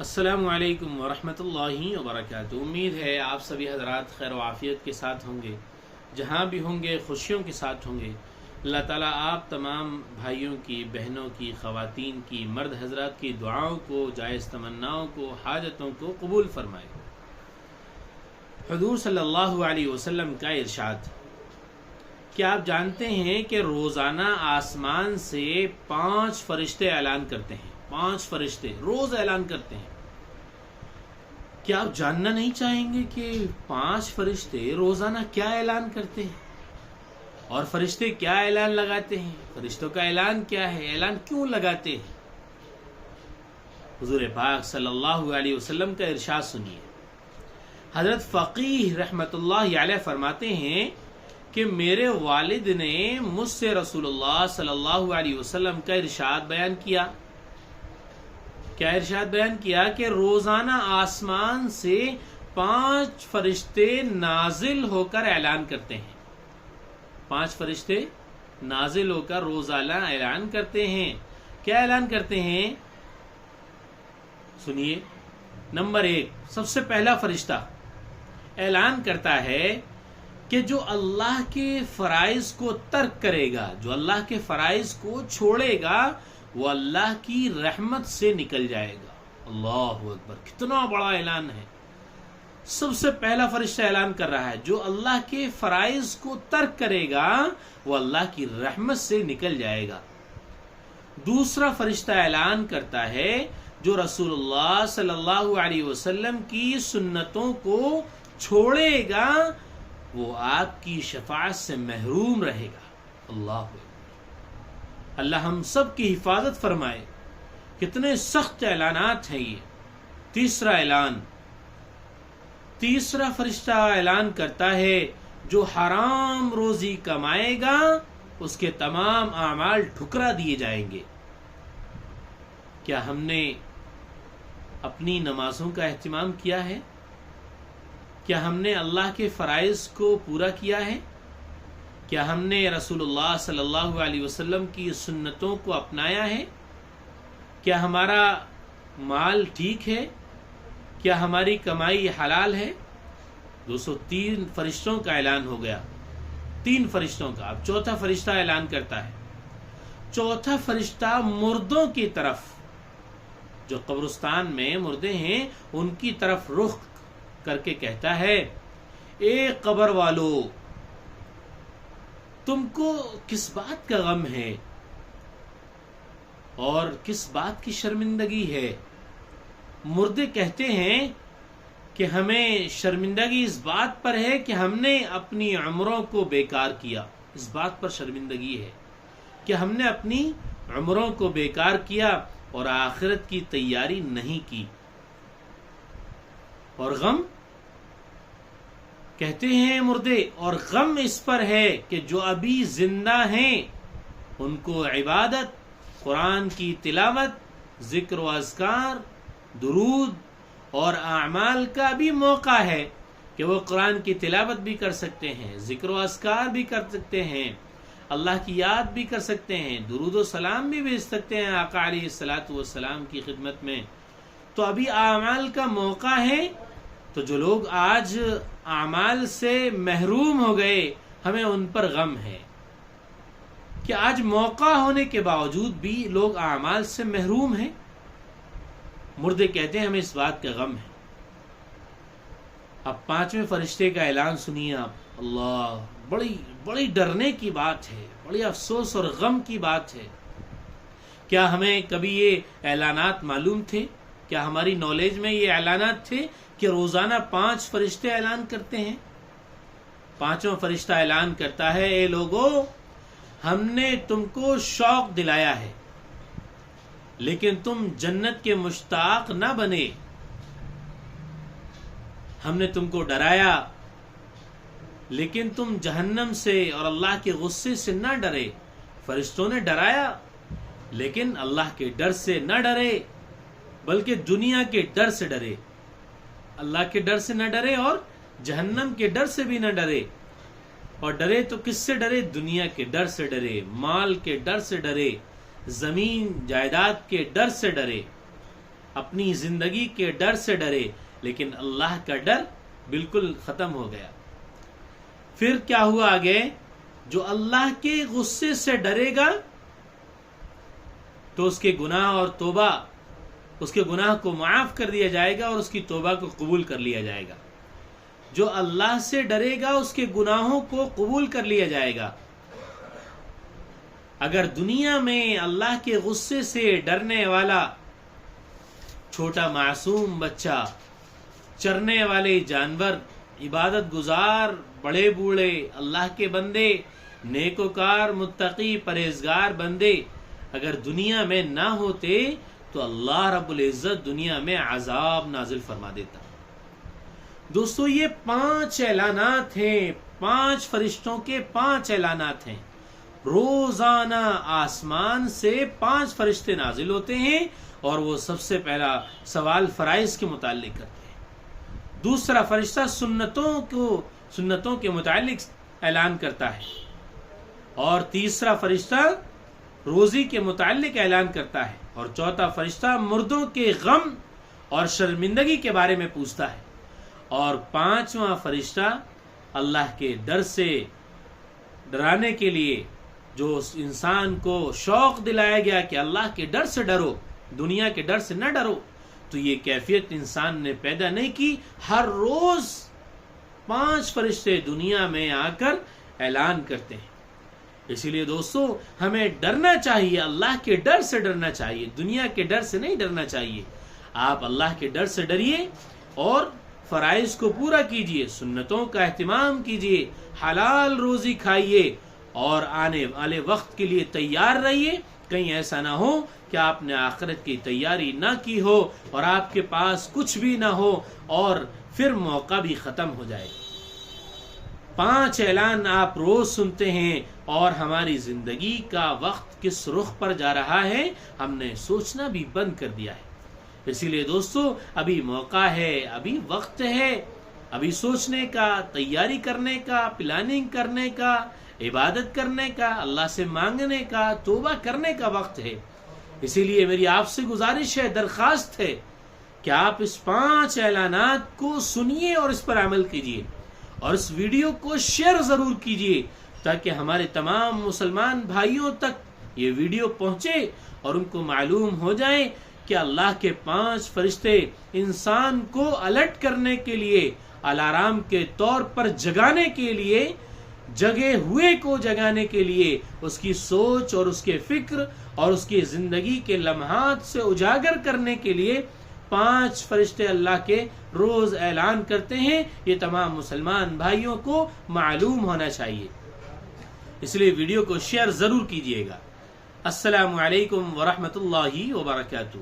السلام علیکم ورحمۃ اللہ وبرکاتہ۔ امید ہے آپ سبھی حضرات خیر و عافیت کے ساتھ ہوں گے، جہاں بھی ہوں گے خوشیوں کے ساتھ ہوں گے۔ اللہ تعالیٰ آپ تمام بھائیوں کی، بہنوں کی، خواتین کی، مرد حضرات کی دعاؤں کو، جائز تمناؤں کو، حاجتوں کو قبول فرمائے۔ حضور صلی اللہ علیہ وسلم کا ارشاد، کیا آپ جانتے ہیں کہ روزانہ آسمان سے 5 فرشتے اعلان کرتے ہیں؟ 5 فرشتے روز اعلان کرتے ہیں۔ کیا آپ جاننا نہیں چاہیں گے کہ 5 فرشتے روزانہ کیا اعلان کرتے ہیں؟ اور فرشتے کیا اعلان لگاتے ہیں؟ فرشتوں کا اعلان کیا ہے؟ اعلان کیوں لگاتے ہیں؟ حضور پاک صلی اللہ علیہ وسلم کا ارشاد سنیے۔ حضرت فقیہ رحمت اللہ علیہ فرماتے ہیں کہ میرے والد نے مجھ سے رسول اللہ صلی اللہ علیہ وسلم کا ارشاد بیان کیا۔ کیا ارشاد بیان کیا؟ کہ روزانہ آسمان سے 5 فرشتے نازل ہو کر اعلان کرتے ہیں۔ 5 فرشتے نازل ہو کر روزانہ اعلان کرتے ہیں۔ کیا اعلان کرتے ہیں؟ سنیے۔ نمبر 1، سب سے پہلا فرشتہ اعلان کرتا ہے کہ جو اللہ کے فرائض کو ترک کرے گا، جو اللہ کے فرائض کو چھوڑے گا، وہ اللہ کی رحمت سے نکل جائے گا۔ اللہ اکبر، کتنا بڑا اعلان ہے۔ سب سے پہلا فرشتہ اعلان کر رہا ہے جو اللہ کے فرائض کو ترک کرے گا وہ اللہ کی رحمت سے نکل جائے گا۔ دوسرا فرشتہ اعلان کرتا ہے جو رسول اللہ صلی اللہ علیہ وسلم کی سنتوں کو چھوڑے گا وہ آپ کی شفاعت سے محروم رہے گا۔ اللہ اکبر، اللہ ہم سب کی حفاظت فرمائے۔ کتنے سخت اعلانات ہیں یہ۔ تیسرا اعلان، تیسرا فرشتہ اعلان کرتا ہے جو حرام روزی کمائے گا اس کے تمام اعمال ٹھکرا دیے جائیں گے۔ کیا ہم نے اپنی نمازوں کا اہتمام کیا ہے؟ کیا ہم نے اللہ کے فرائض کو پورا کیا ہے؟ کیا ہم نے رسول اللہ صلی اللہ علیہ وسلم کی سنتوں کو اپنایا ہے؟ کیا ہمارا مال ٹھیک ہے؟ کیا ہماری کمائی حلال ہے؟ 203 فرشتوں کا اعلان ہو گیا، 3 فرشتوں کا۔ اب چوتھا فرشتہ اعلان کرتا ہے۔ چوتھا فرشتہ مردوں کی طرف، جو قبرستان میں مردے ہیں ان کی طرف رخ کر کے کہتا ہے، اے قبر والو، تم کو کس بات کا غم ہے اور کس بات کی شرمندگی ہے؟ مردے کہتے ہیں کہ ہمیں شرمندگی اس بات پر ہے کہ ہم نے اپنی عمروں کو بیکار کیا۔ اس بات پر شرمندگی ہے کہ ہم نے اپنی عمروں کو بیکار کیا اور آخرت کی تیاری نہیں کی۔ اور غم کہتے ہیں مردے، اور غم اس پر ہے کہ جو ابھی زندہ ہیں ان کو عبادت، قرآن کی تلاوت، ذکر و اذکار، درود اور اعمال کا بھی موقع ہے کہ وہ قرآن کی تلاوت بھی کر سکتے ہیں، ذکر و اذکار بھی کر سکتے ہیں، اللہ کی یاد بھی کر سکتے ہیں، درود و سلام بھی بھیج سکتے ہیں آقا علیہ الصلوۃ والسلام کی خدمت میں۔ تو ابھی اعمال کا موقع ہے۔ تو جو لوگ آج اعمال سے محروم ہو گئے ہمیں ان پر غم ہے کہ آج موقع ہونے کے باوجود بھی لوگ اعمال سے محروم ہیں۔ مردے کہتے ہیں ہمیں اس بات کا غم ہے۔ اب 5ویں فرشتے کا اعلان سنیے آپ۔ اللہ، بڑی ڈرنے کی بات ہے، بڑی افسوس اور غم کی بات ہے۔ کیا ہمیں کبھی یہ اعلانات معلوم تھے؟ کیا ہماری نالج میں یہ اعلانات تھے کہ روزانہ 5 فرشتے اعلان کرتے ہیں؟ 5واں فرشتہ اعلان کرتا ہے، اے لوگو، ہم نے تم کو شوق دلایا ہے لیکن تم جنت کے مشتاق نہ بنے۔ ہم نے تم کو ڈرایا لیکن تم جہنم سے اور اللہ کے غصے سے نہ ڈرے۔ فرشتوں نے ڈرایا لیکن اللہ کے ڈر سے نہ ڈرے بلکہ دنیا کے ڈر سے ڈرے۔ اللہ کے ڈر سے نہ ڈرے اور جہنم کے ڈر سے بھی نہ ڈرے۔ اور ڈرے تو کس سے ڈرے؟ دنیا کے ڈر سے ڈرے، مال کے ڈر سے ڈرے، زمین جائیداد کے ڈر سے ڈرے۔ اپنی زندگی کے ڈر سے ڈرے، لیکن اللہ کا ڈر بالکل ختم ہو گیا۔ پھر کیا ہوا آگے؟ جو اللہ کے غصے سے ڈرے گا تو اس کے گناہ اور توبہ، اس کے گناہ کو معاف کر دیا جائے گا اور اس کی توبہ کو قبول کر لیا جائے گا۔ جو اللہ سے ڈرے گا اس کے گناہوں کو قبول کر لیا جائے گا۔ اگر دنیا میں اللہ کے غصے سے ڈرنے والا چھوٹا معصوم بچہ، چرنے والے جانور، عبادت گزار بڑے بوڑھے، اللہ کے بندے، نیکوکار متقی پرہیزگار بندے اگر دنیا میں نہ ہوتے تو اللہ رب العزت دنیا میں عذاب نازل فرما دیتا۔ دوستو یہ 5 اعلانات ہیں، 5 فرشتوں کے 5 اعلانات ہیں۔ روزانہ آسمان سے 5 فرشتے نازل ہوتے ہیں اور وہ سب سے پہلا سوال فرائض کے متعلق کرتے ہیں۔ دوسرا فرشتہ سنتوں کے متعلق اعلان کرتا ہے، اور تیسرا فرشتہ روزی کے متعلق اعلان کرتا ہے، اور چوتھا فرشتہ مردوں کے غم اور شرمندگی کے بارے میں پوچھتا ہے، اور 5واں فرشتہ اللہ کے ڈر سے ڈرانے کے لیے جو انسان کو شوق دلایا گیا کہ اللہ کے ڈر سے ڈرو، دنیا کے ڈر سے نہ ڈرو، تو یہ کیفیت انسان نے پیدا نہیں کی۔ ہر روز 5 فرشتے دنیا میں آ کر اعلان کرتے ہیں۔ اسی لیے دوستو ہمیں ڈرنا چاہیے، اللہ کے ڈر سے ڈرنا چاہیے، دنیا کے ڈر سے نہیں ڈرنا چاہیے۔ آپ اللہ کے ڈر سے ڈریے اور فرائض کو پورا کیجیے، سنتوں کا اہتمام کیجیے، حلال روزی کھائیے، اور آنے والے وقت کے لیے تیار رہیے۔ کہیں ایسا نہ ہو کہ آپ نے آخرت کی تیاری نہ کی ہو اور آپ کے پاس کچھ بھی نہ ہو اور پھر موقع بھی ختم ہو جائے۔ 5 اعلان آپ روز سنتے ہیں، اور ہماری زندگی کا وقت کس رخ پر جا رہا ہے ہم نے سوچنا بھی بند کر دیا ہے۔ اسی لیے دوستو ابھی موقع ہے، ابھی وقت ہے، ابھی سوچنے کا، تیاری کرنے کا، پلاننگ کرنے کا، عبادت کرنے کا، اللہ سے مانگنے کا، توبہ کرنے کا وقت ہے۔ اسی لیے میری آپ سے گزارش ہے، درخواست ہے کہ آپ اس 5 اعلانات کو سنیے اور اس پر عمل کیجیے، اور اس ویڈیو کو شیئر ضرور کیجیے تاکہ ہمارے تمام مسلمان بھائیوں تک یہ ویڈیو پہنچے اور ان کو معلوم ہو جائے کہ اللہ کے 5 فرشتے انسان کو الرٹ کرنے کے لیے، الارم کے طور پر جگانے کے لیے، جگے ہوئے کو جگانے کے لیے، اس کی سوچ اور اس کے فکر اور اس کی زندگی کے لمحات سے اجاگر کرنے کے لیے 5 فرشتے اللہ کے روز اعلان کرتے ہیں۔ یہ تمام مسلمان بھائیوں کو معلوم ہونا چاہیے، اس لیے ویڈیو کو شیئر ضرور کیجیے گا۔ السلام علیکم ورحمۃ اللہ وبرکاتہ۔